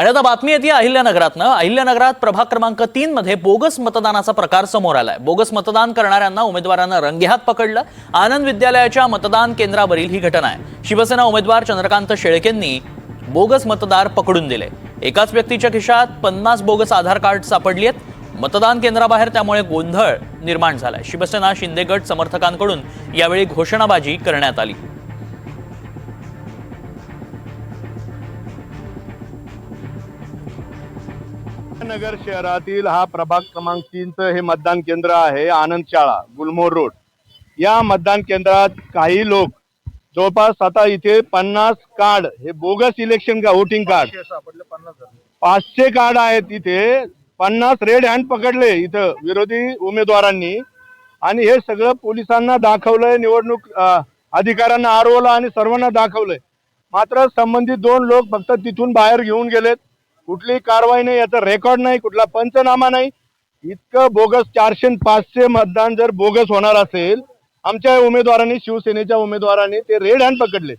आणि आता बातमी येते अहिल्यानगरातनं। अहिल्यानगरात प्रभाग क्रमांक 3 मध्ये बोगस मतदानाचा प्रकार समोर आलाय। बोगस मतदान करणाऱ्यांना उमेदवारांना रंगेहात पकडलं। आनंद विद्यालयाच्या मतदान केंद्रावरील ही घटना आहे। शिवसेना उमेदवार चंद्रकांत शेळकेंनी बोगस मतदार पकडून दिले। एकाच व्यक्तीच्या खिशात 50 बोगस आधार कार्ड सापडली आहेत। मतदान केंद्राबाहेर त्यामुळे गोंधळ निर्माण झालाय। शिवसेना शिंदे गट समर्थकांकडून यावेळी घोषणाबाजी करण्यात आली। नगर शहरातील हा प्रभाग क्रमांक 3 हे मतदान केंद्र आहे। आनंद शाळा गुलमोहर रोड या मतदान केंद्रात काही लोक जवळपास आता इथे 50 कार्ड हे बोगस इलेक्शन का वोटिंग कार्ड 500 कार्ड आहेत। इथे 50 रेड हँड पकडले इथं विरोधी उमेदवारांनी आणि हे सगळं पोलिसांना दाखवलंय, निवडणूक अधिकाऱ्यांना आरवलं आणि सर्वांना दाखवलंय। मात्र संबंधित 2 लोक फक्त तिथून बाहेर घेऊन गेलेत। कुठली कारवाई नाही, याचा रेकॉर्ड नाही, कुठला पंचनामा नाही। इतकं बोगस 400-500 मतदान जर बोगस होणार असेल, आमच्या उमेदवारांनी शिवसेनेच्या उमेदवारांनी ते रेड हँड पकडले।